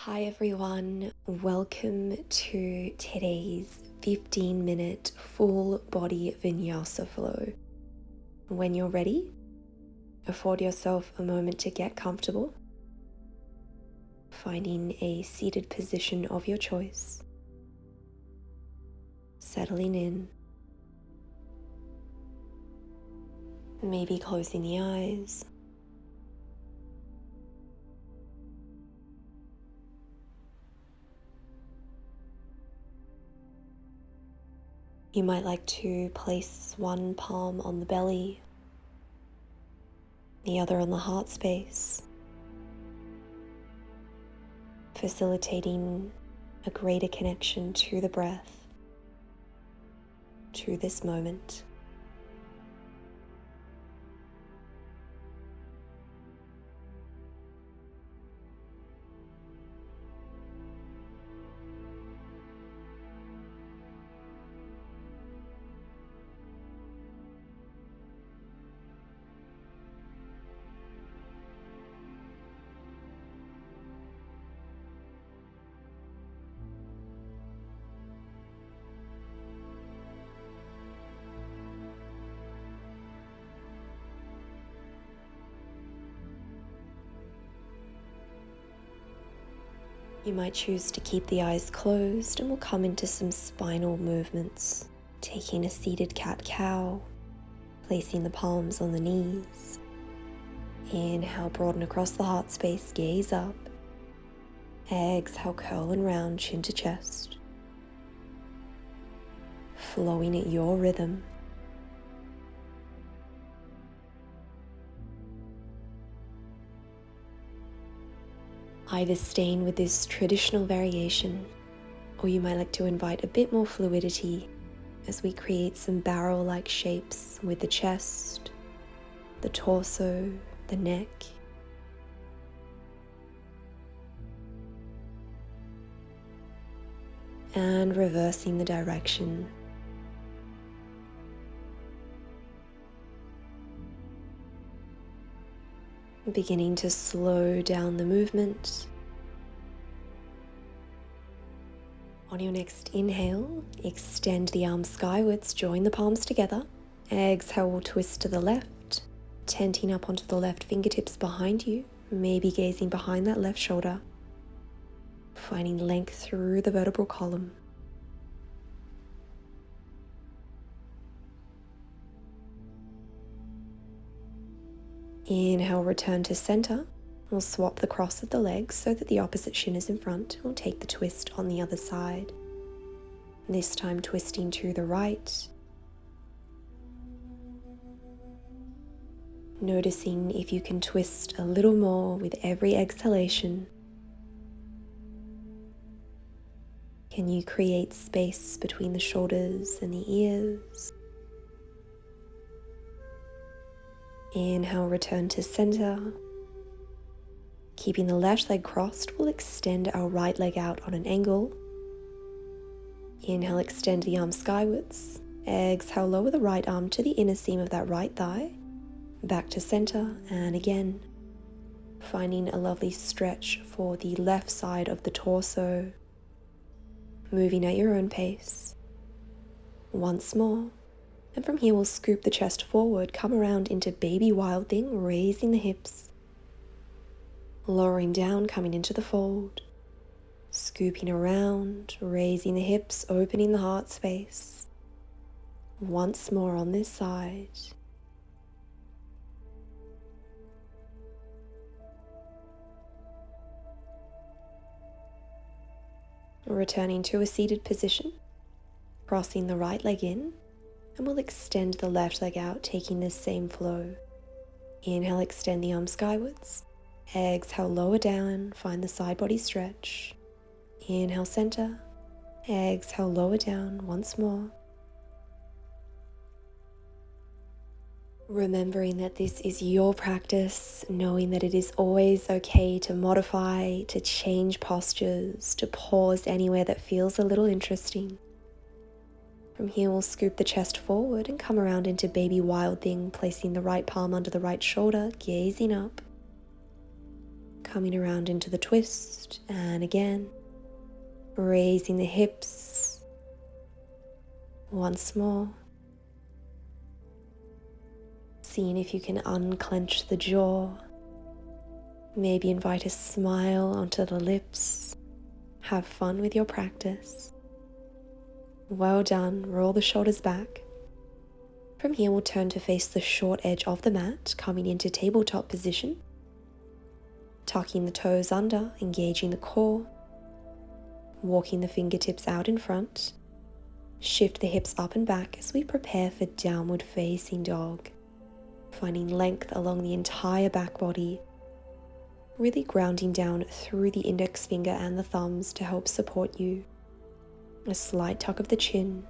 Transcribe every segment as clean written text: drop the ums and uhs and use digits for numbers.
Hi everyone, welcome to today's 15-minute full body Vinyasa flow. When you're ready, afford yourself a moment to get comfortable, finding a seated position of your choice, settling in, maybe closing the eyes. You might like to place one palm on the belly, the other on the heart space, facilitating a greater connection to the breath, to this moment. You might choose to keep the eyes closed and we'll come into some spinal movements, taking a seated cat-cow, placing the palms on the knees. Inhale, broaden across the heart space, gaze up. Exhale, curl and round, chin to chest. Flowing at your rhythm. Either staying with this traditional variation, or you might like to invite a bit more fluidity as we create some barrel-like shapes with the chest, the torso, the neck. And reversing the direction. Beginning to slow down the movement. On your next inhale, extend the arms skywards, join the palms together. Exhale, we'll twist to the left, tenting up onto the left fingertips behind you, maybe gazing behind that left shoulder, finding length through the vertebral column. Inhale, return to center. We'll swap the cross of the legs so that the opposite shin is in front. We'll take the twist on the other side. This time twisting to the right. Noticing if you can twist a little more with every exhalation. Can you create space between the shoulders and the ears? Inhale, return to center. Keeping the left leg crossed, we'll extend our right leg out on an angle. Inhale, extend the arm skywards. Exhale, lower the right arm to the inner seam of that right thigh. Back to center, and again. Finding a lovely stretch for the left side of the torso. Moving at your own pace. Once more. And from here we'll scoop the chest forward, come around into baby wild thing, raising the hips. Lowering down, coming into the fold. Scooping around, raising the hips, opening the heart space. Once more on this side. Returning to a seated position, crossing the right leg in. And we'll extend the left leg out, taking this same flow. Inhale, extend the arms skywards. Exhale, lower down, find the side body stretch. Inhale, center. Exhale, lower down, once more. Remembering that this is your practice, knowing that it is always okay to modify, to change postures, to pause anywhere that feels a little interesting. From here we'll scoop the chest forward and come around into baby wild thing, placing the right palm under the right shoulder, gazing up. coming around into the twist, and again, raising the hips. Once more. Seeing if you can unclench the jaw. Maybe invite a smile onto the lips. Have fun with your practice. Well done. Roll the shoulders back. From here, we'll turn to face the short edge of the mat, coming into tabletop position. Tucking the toes under, engaging the core. Walking the fingertips out in front. Shift the hips up and back as we prepare for downward facing dog. Finding length along the entire back body. Really grounding down through the index finger and the thumbs to help support you. A slight tuck of the chin.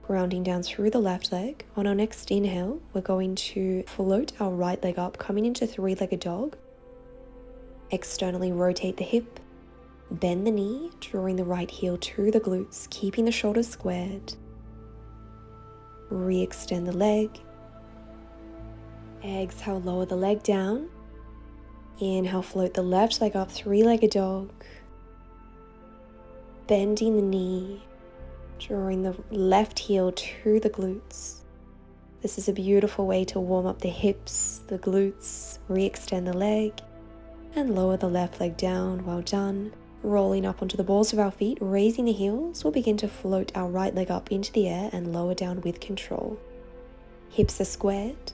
Grounding down through the left leg. On our next inhale, we're going to float our right leg up, coming into three-legged dog. Externally rotate the hip. Bend the knee, drawing the right heel to the glutes, keeping the shoulders squared. Re-extend the leg. Exhale, lower the leg down. Inhale, float the left leg up, three-legged dog. Bending the knee, drawing the left heel to the glutes. This is a beautiful way to warm up the hips, the glutes, re-extend the leg, and lower the left leg down. Well done. Rolling up onto the balls of our feet, raising the heels, we'll begin to float our right leg up into the air and lower down with control. Hips are squared.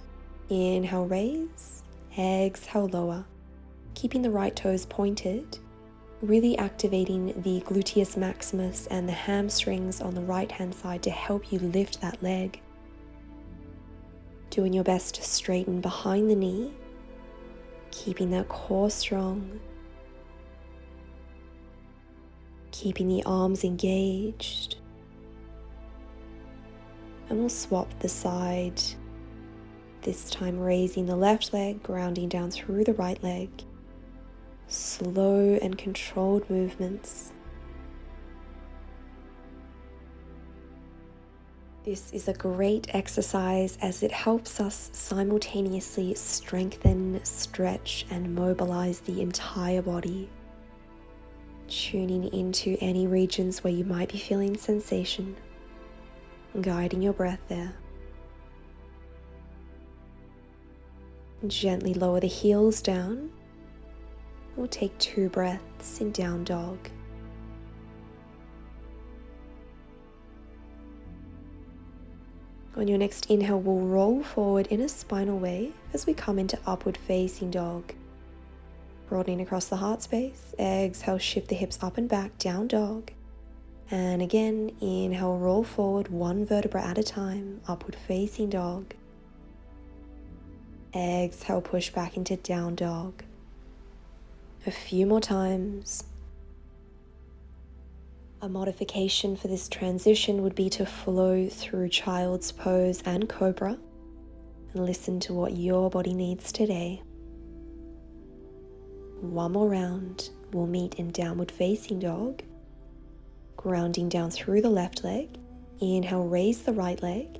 Inhale, raise. Exhale, lower. Keeping the right toes pointed, really activating the gluteus maximus and the hamstrings on the right hand side to help you lift that leg. Doing your best to straighten behind the knee, keeping that core strong. Keeping the arms engaged. And we'll swap the side. This time raising the left leg, grounding down through the right leg. Slow and controlled movements. This is a great exercise as it helps us simultaneously strengthen, stretch, and mobilize the entire body. Tuning into any regions where you might be feeling sensation, guiding your breath there. Gently lower the heels down. We'll take 2 breaths in down dog. On your next inhale, we'll roll forward in a spinal wave as we come into upward facing dog. Broadening across the heart space. Exhale, shift the hips up and back, down dog. And again, inhale, roll forward 1 vertebra at a time, upward facing dog. Exhale, push back into down dog. A few more times. A modification for this transition would be to flow through child's pose and cobra and listen to what your body needs today. 1 more round. We'll meet in downward facing dog. Grounding down through the left leg. Inhale, raise the right leg.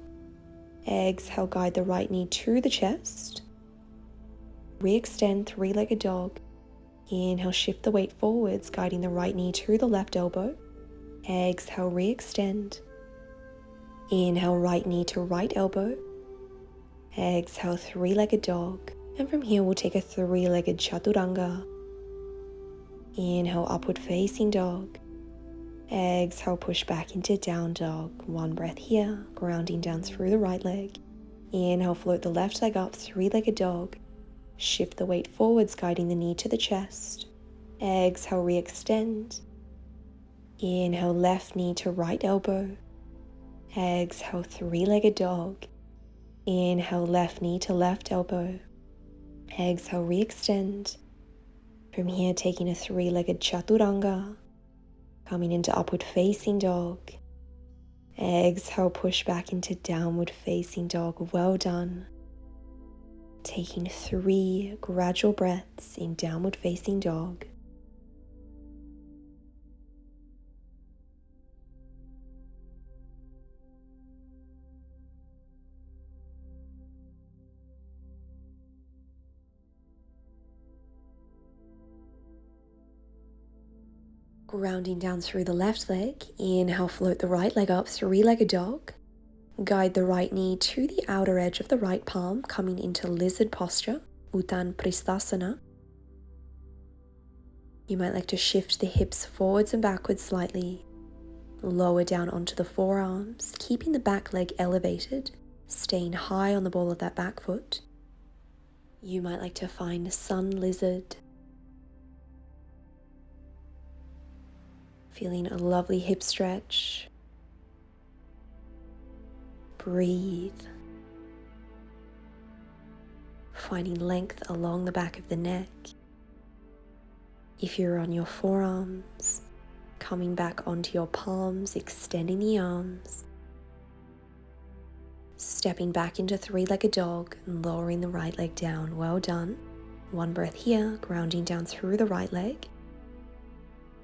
Exhale, guide the right knee to the chest. Re-extend, three-legged dog. Inhale, shift the weight forwards, guiding the right knee to the left elbow. Exhale, re-extend. Inhale, right knee to right elbow. Exhale, three-legged dog. And from here, we'll take a three-legged chaturanga. Inhale, upward facing dog. Exhale, push back into down dog. 1 breath here, grounding down through the right leg. Inhale, float the left leg up, three-legged dog. Shift the weight forwards, guiding the knee to the chest. Exhale, re-extend. Inhale, left knee to right elbow. Exhale, three-legged dog. Inhale, left knee to left elbow. Exhale, re-extend. From here, taking a three-legged chaturanga. Coming into upward facing dog. Exhale, push back into downward facing dog. Well done. Taking 3 gradual breaths in downward facing dog. Grounding down through the left leg. Inhale, float the right leg up, three-legged dog. Guide the right knee to the outer edge of the right palm, coming into lizard posture, Utthan Pristhasana. You might like to shift the hips forwards and backwards slightly. Lower down onto the forearms, keeping the back leg elevated, staying high on the ball of that back foot. You might like to find sun lizard. Feeling a lovely hip stretch. Breathe. Finding length along the back of the neck. If you're on your forearms, coming back onto your palms, extending the arms. Stepping back into three-legged dog and lowering the right leg down. Well done. One breath here, grounding down through the right leg.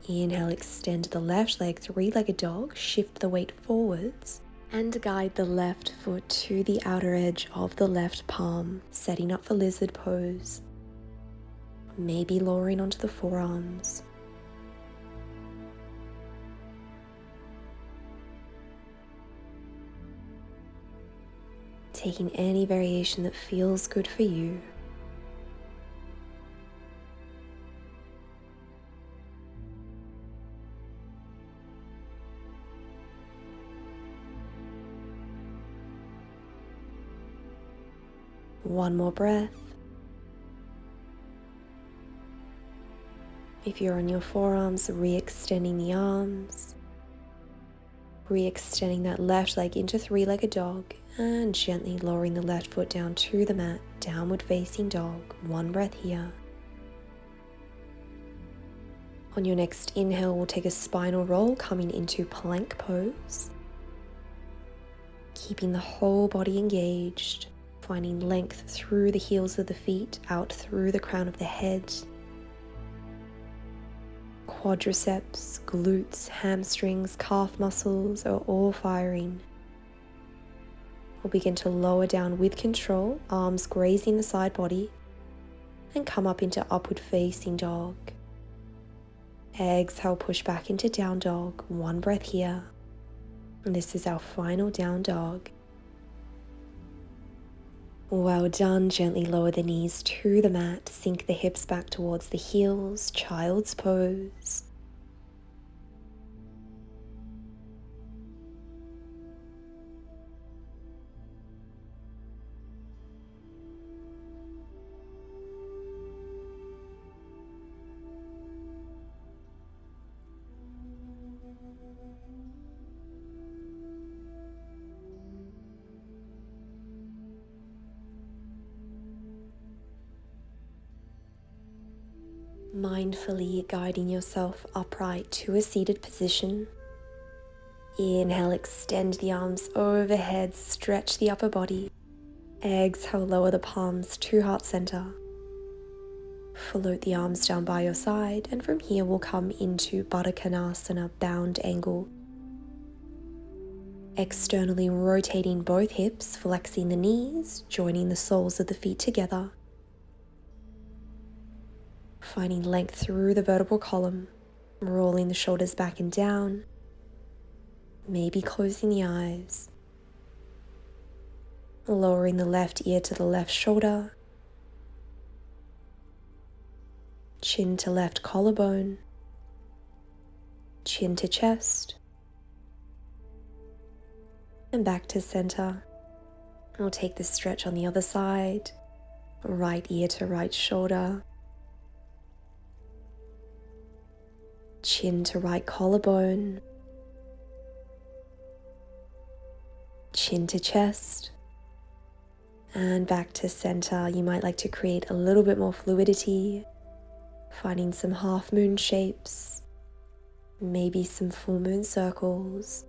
Inhale, extend the left leg, three-legged dog, shift the weight forwards and guide the left foot to the outer edge of the left palm, setting up for lizard pose. Maybe lowering onto the forearms. Taking any variation that feels good for you. One more breath. If you're on your forearms, re-extending the arms. Re-extending that left leg into three-legged dog and gently lowering the left foot down to the mat, downward facing dog. One breath here. On your next inhale, we'll take a spinal roll coming into plank pose. Keeping the whole body engaged, finding length through the heels of the feet, out through the crown of the head. Quadriceps, glutes, hamstrings, calf muscles are all firing. We'll begin to lower down with control, arms grazing the side body, and come up into upward facing dog. Exhale, push back into down dog. One breath here. And this is our final down dog. Well done. Gently lower the knees to the mat. Sink the hips back towards the heels. Child's pose. Mindfully guiding yourself upright to a seated position. Inhale, extend the arms overhead, stretch the upper body. Exhale, lower the palms to heart center. Float the arms down by your side, and from here we'll come into Baddha Konasana, bound angle. Externally rotating both hips, flexing the knees, joining the soles of the feet together. Finding length through the vertebral column, rolling the shoulders back and down, maybe closing the eyes, lowering the left ear to the left shoulder, chin to left collarbone, chin to chest, and back to center. We'll take this stretch on the other side, right ear to right shoulder, chin to right collarbone, chin to chest, and back to center. You might like to create a little bit more fluidity, finding some half moon shapes, maybe some full moon circles.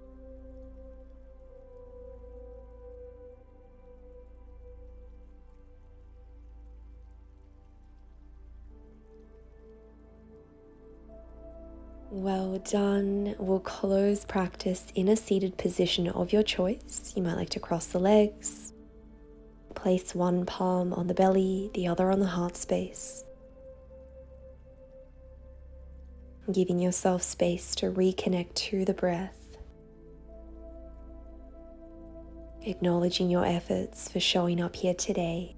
Well done. We'll close practice in a seated position of your choice. You might like to cross the legs. Place one palm on the belly, the other on the heart space. giving yourself space to reconnect to the breath, acknowledging your efforts for showing up here today.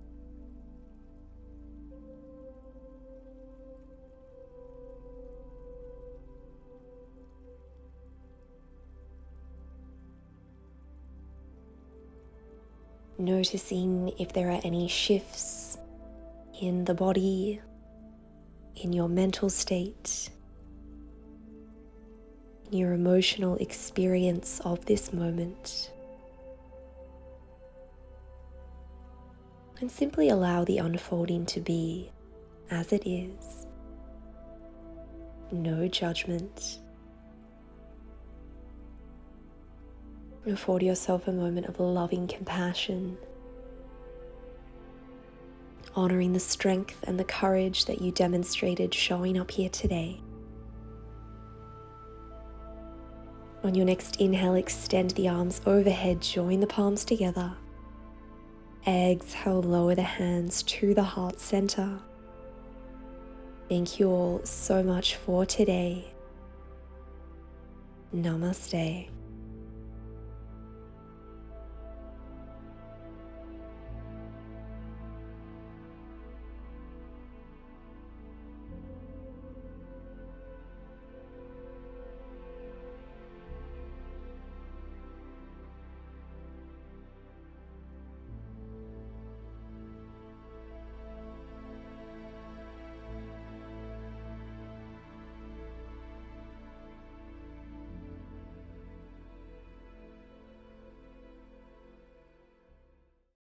Noticing if there are any shifts in the body, in your mental state, in your emotional experience of this moment. And simply allow the unfolding to be as it is. No judgment. Afford yourself a moment of loving compassion, honoring the strength and the courage that you demonstrated showing up here today. On your next inhale, extend the arms overhead, join the palms together. Exhale, lower the hands to the heart center. Thank you all so much for today. Namaste.